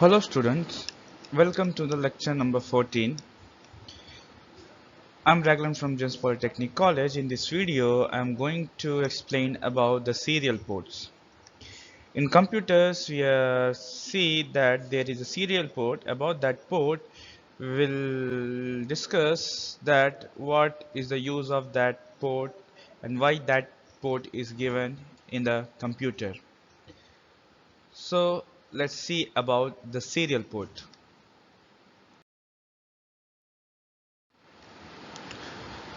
Hello students, welcome to the lecture number 14. I'm Raglan from James Polytechnic College. In this video, I'm going to explain about the serial ports. In computers, we see that there is a serial port. About that port, we'll discuss that what is the use of that port and why that port is given in the computer. So let's see about the serial port.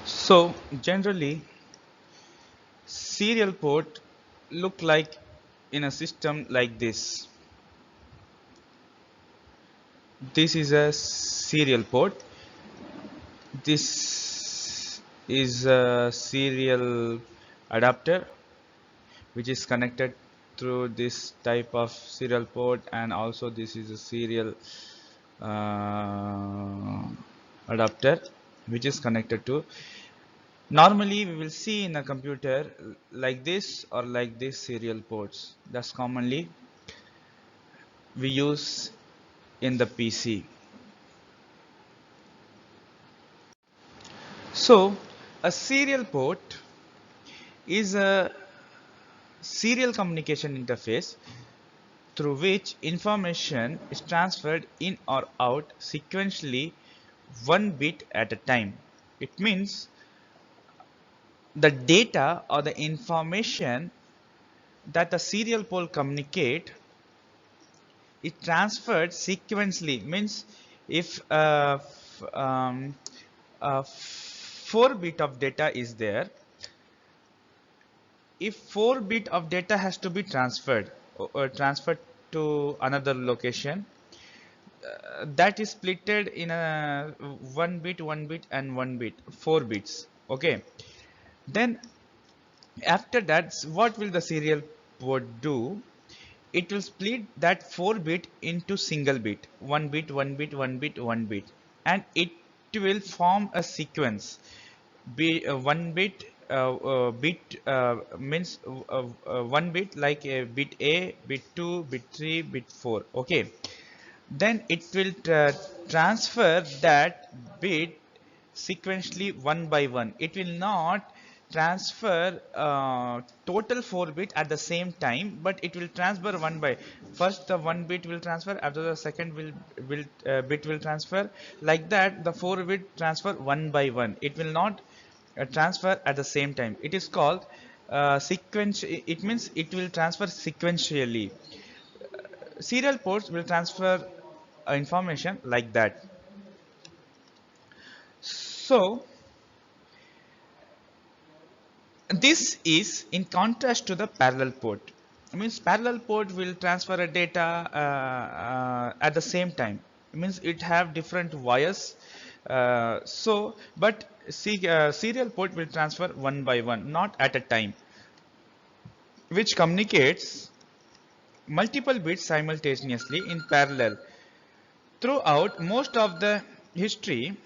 So generally serial port look like in a system like this. This is a serial port. This is a serial adapter which is connected through this type of serial port, and also this is a serial uh, adapter which is connected to. Normally we will see in a computer like this or like this serial ports. That's commonly we use in the PC. So a serial port is a serial communication interface through which information is transferred in or out sequentially one bit at a time. It means the data or the information that the serial port communicate is transferred sequentially. Means if 4 bit of data is there, if 4 bit of data has to be transferred or transferred to another location, that is splitted in a 1 bit and 1 bit, 4 bits. Okay, then after that what will the serial port do? It will split that 4 bit into single bit, 1 bit, 1 bit, 1 bit, 1 bit, and it will form a sequence. Be 1 bit bit means 1 bit like a bit A, bit 2, bit 3, bit 4. Okay, then it will transfer that bit sequentially one by one. It will not transfer total 4 bit at the same time, but it will transfer one by first the 1 bit will transfer, after the second will bit will transfer, like that the 4 bit transfer one by one. It will not transfer at the same time. It is called sequence. It means it will transfer sequentially. Serial ports will transfer information like that. So this is in contrast to the parallel port. It means parallel port will transfer a data at the same time. It means it have different wires. But serial port will transfer one by one, not at a time, which communicates multiple bits simultaneously in parallel. Throughout most of the history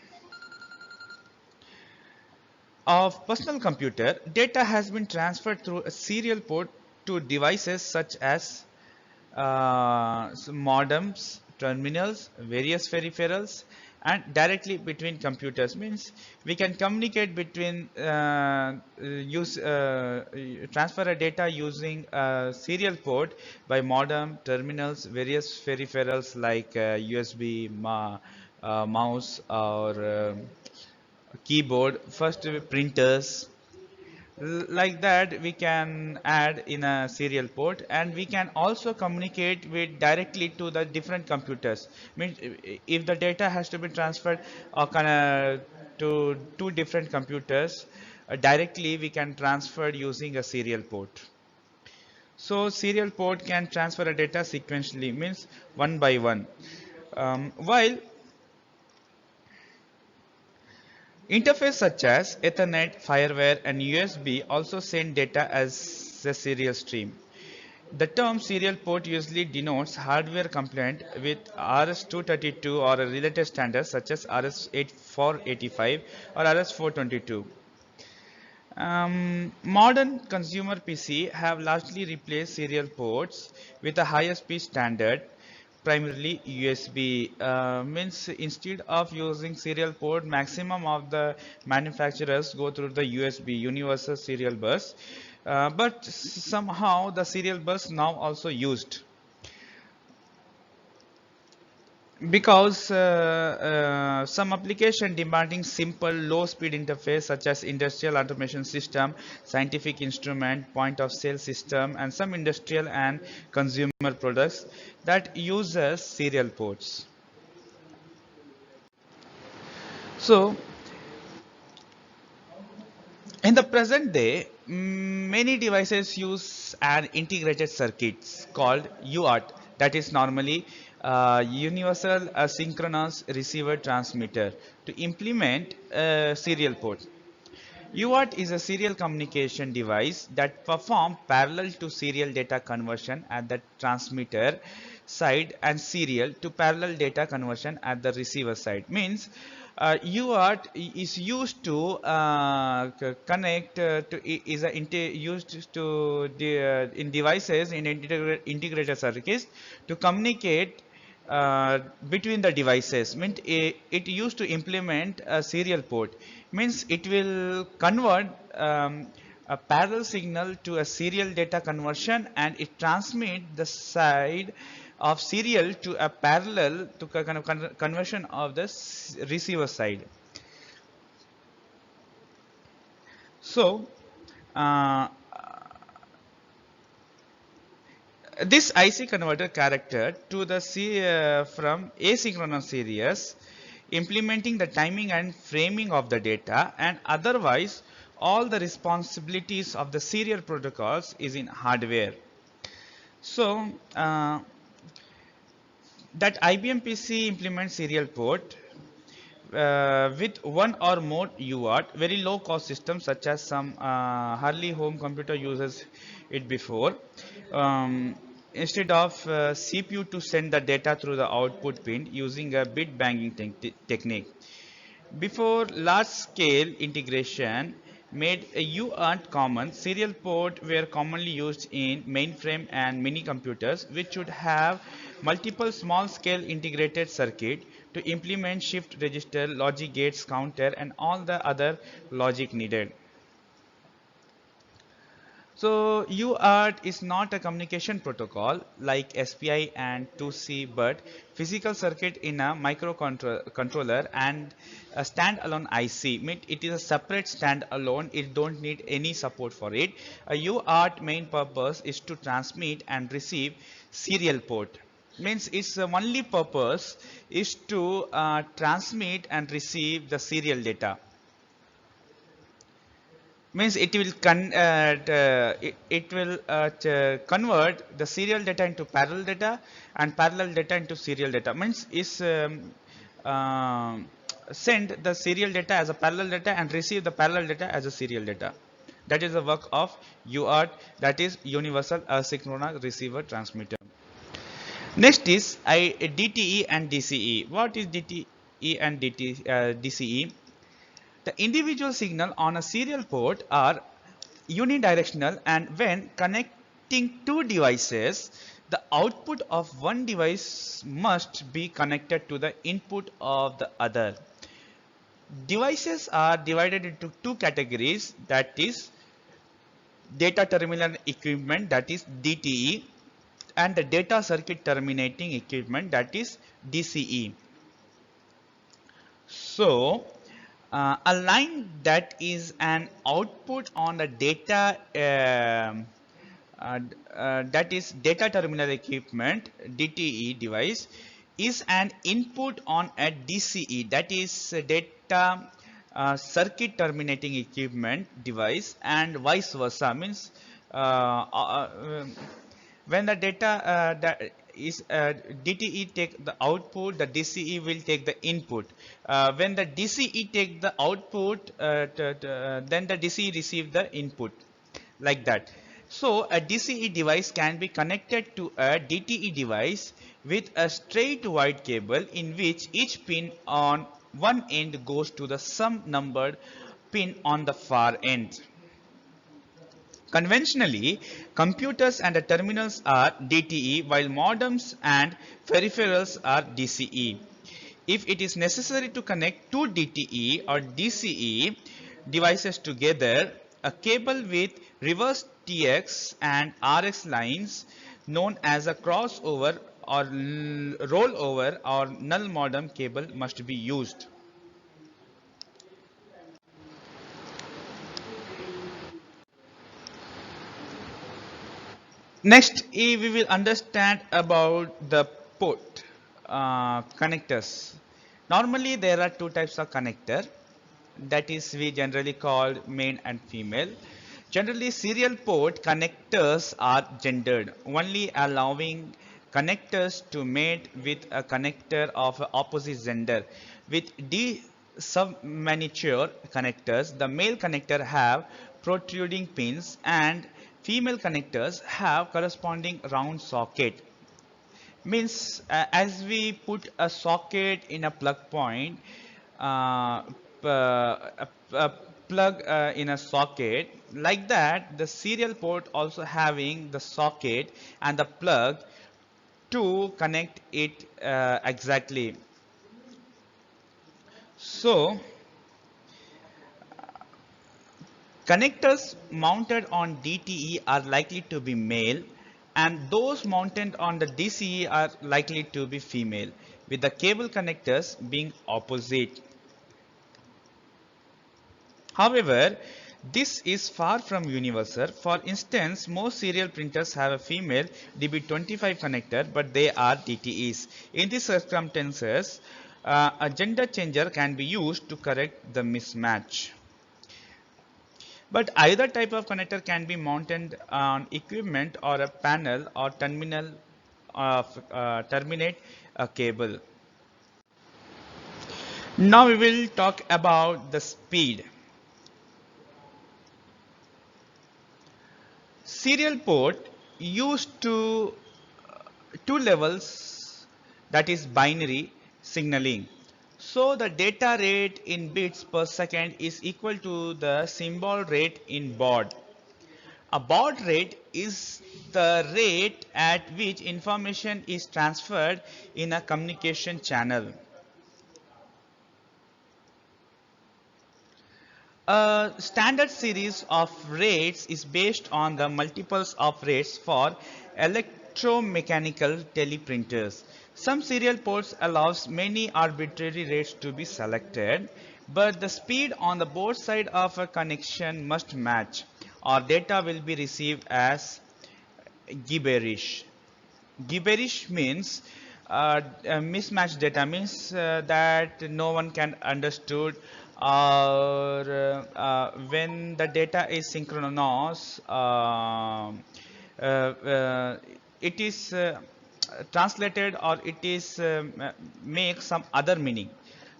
of personal computer, data has been transferred through a serial port to devices such as modems, terminals, various peripherals, and directly between computers. Means we can communicate between transfer a data using a serial port by modem, terminals, various peripherals like USB, mouse, or keyboard, first printers. Like that we can add in a serial port, and we can also communicate with directly to the different computers. Means if the data has to be transferred to two different computers, directly we can transfer using a serial port. So serial port can transfer a data sequentially, means one by one, while interface such as Ethernet, Firewire, and USB also send data as a serial stream. The term serial port usually denotes hardware compliant with RS-232 or a related standards such as RS-485 or RS-422. Modern consumer PC have largely replaced serial ports with a higher speed standard. primarily USB. Means instead of using serial port, maximum of the manufacturers go through the USB, universal serial bus. But somehow the serial bus now also used, because some application demanding simple low speed interface such as industrial automation system, scientific instrument, point of sale system, and some industrial and consumer products that uses serial ports. So in the present day, many devices use an integrated circuits called UART, that is normally Universal Asynchronous Receiver Transmitter, to implement a serial port. UART is a serial communication device that performs parallel to serial data conversion at the transmitter side and serial to parallel data conversion at the receiver side. Means UART is used to connect is used to in devices in integrated circuits to communicate between the devices. Means it used to implement a serial port. Means it will convert a parallel signal to a serial data conversion, and it transmit the side of serial to a parallel to kind of conversion of the receiver side. So uh, this IC converter character to the from asynchronous series, implementing the timing and framing of the data, and otherwise all the responsibilities of the serial protocols is in hardware. So that IBM PC implements serial port with one or more UART, very low cost systems such as some Harley home computer uses it before. Instead of CPU to send the data through the output pin using a bit banging technique. Before large-scale integration made a UART common, serial port were commonly used in mainframe and mini computers, which should have multiple small-scale integrated circuit to implement shift register, logic gates, counter, and all the other logic needed. So UART is not a communication protocol like SPI and 2C, but physical circuit in a microcontroller and a standalone IC. Mean it is a separate standalone. It don't need any support for it. A UART main purpose is to transmit and receive serial port. Means its only purpose is to transmit and receive the serial data. Means it will convert the serial data into parallel data and parallel data into serial data. Means is send the serial data as a parallel data and receive the parallel data as a serial data. That is the work of UART, that is Universal Asynchronous Receiver Transmitter. Next is DTE and DCE. What is DTE and DCE? The individual signal on a serial port are unidirectional, and when connecting two devices, the output of one device must be connected to the input of the other. Devices are divided into two categories, that is data terminal equipment, that is DTE, and the data circuit terminating equipment, that is DCE. So a line that is an output on the data that is data terminal equipment DTE device is an input on a DCE, that is data circuit terminating equipment device, and vice versa. Means when the data that is DTE take the output, the DCE will take the input. When the DCE take the output, then the DCE receive the input, like that. So a DCE device can be connected to a DTE device with a straight wide cable in which each pin on one end goes to the some numbered pin on the far end. Conventionally, computers and terminals are DTE while modems and peripherals are DCE. If it is necessary to connect two DTE or DCE devices together, a cable with reverse TX and RX lines known as a crossover or rollover or null modem cable must be used. Next, we will understand about the port connectors. Normally, there are two types of connector. That is, we generally call male and female. Generally, serial port connectors are gendered, only allowing connectors to mate with a connector of opposite gender. With D subminiature connectors, the male connector have protruding pins and female connectors have corresponding round socket. Means as we put a socket in a plug point, uh, a plug in a socket, like that the serial port also having the socket and the plug to connect it exactly. So connectors mounted on DTE are likely to be male and those mounted on the DCE are likely to be female, with the cable connectors being opposite. However, this is far from universal. For instance, most serial printers have a female DB25 connector, but they are DTEs. In these circumstances, a gender changer can be used to correct the mismatch. But either type of connector can be mounted on equipment or a panel or terminal of terminate a cable. Now we will talk about the speed. Serial port used to two levels, that is binary signaling. So the data rate in bits per second is equal to the symbol rate in baud. A baud rate is the rate at which information is transferred in a communication channel. A standard series of rates is based on the multiples of rates for electromechanical teleprinters. Some serial ports allows many arbitrary rates to be selected, but the speed on the both side of a connection must match or data will be received as gibberish. Gibberish means mismatched data means that no one can understood or when the data is synchronous it is translated or it is make some other meaning,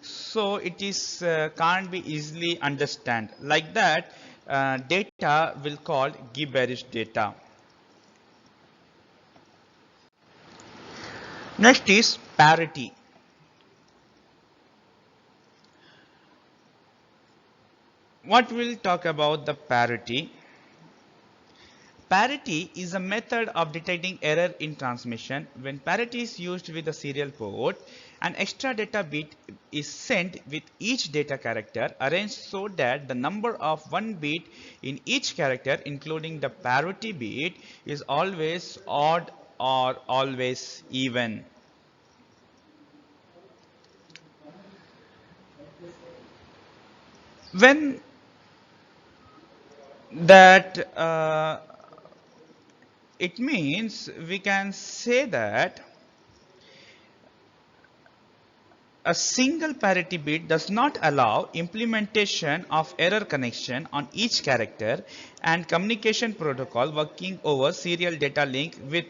so it is can't be easily understand like that. Data will call gibberish data. Next is parity. What we'll talk about the parity. Parity is a method of detecting error in transmission. When parity is used with the serial port, an extra data bit is sent with each data character arranged so that the number of one bit in each character, including the parity bit, is always odd or always even. When that it means we can say that a single parity bit does not allow implementation of error connection on each character, and communication protocol working over serial data link with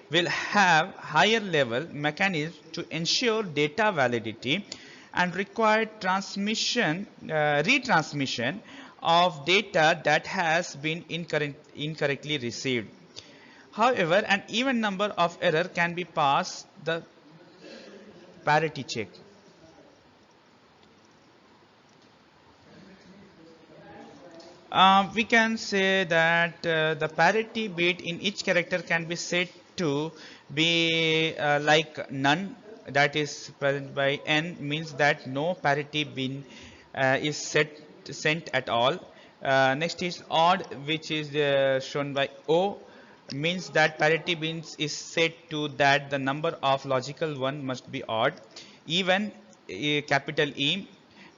will have higher level mechanisms to ensure data validity and require transmission retransmission of data that has been incorrectly received. However, an even number of error can be passed the parity check. We can say that the parity bit in each character can be set to be like none, that is present by n, means that no parity bin is sent at all. Next is odd, which is shown by O, means that parity bins is set to that the number of logical one must be odd. Even capital E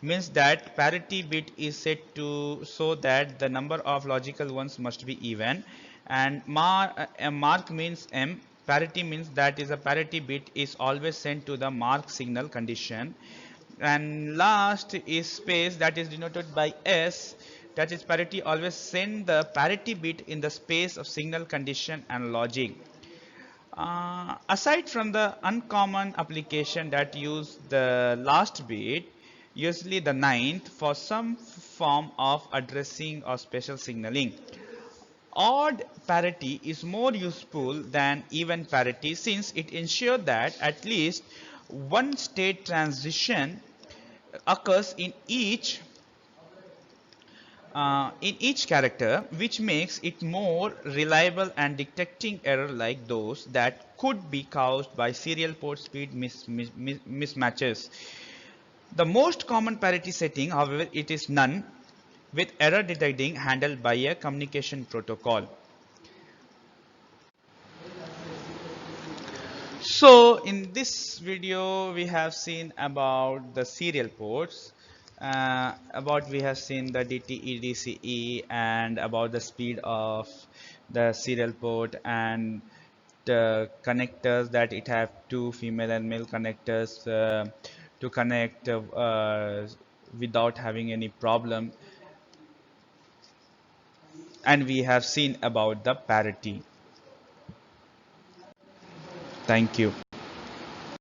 means that parity bit is set to so that the number of logical ones must be even. And mark means M, parity means that is a parity bit is always sent to the mark signal condition. And last is space, that is denoted by S, that is parity always send the parity bit in the space of signal condition and logic. Aside from the uncommon application that use the last bit, usually the ninth, for some form of addressing or special signaling, odd parity is more useful than even parity, since it ensures that at least one state transition occurs in each character, which makes it more reliable and detecting error like those that could be caused by serial port speed mismatches. The most common parity setting, however, it is none, with error detecting handled by a communication protocol. So in this video we have seen about the serial ports, about we have seen the DTE, DCE, and about the speed of the serial port and the connectors, that it have two female and male connectors to connect without having any problem, and we have seen about the parity. Thank you.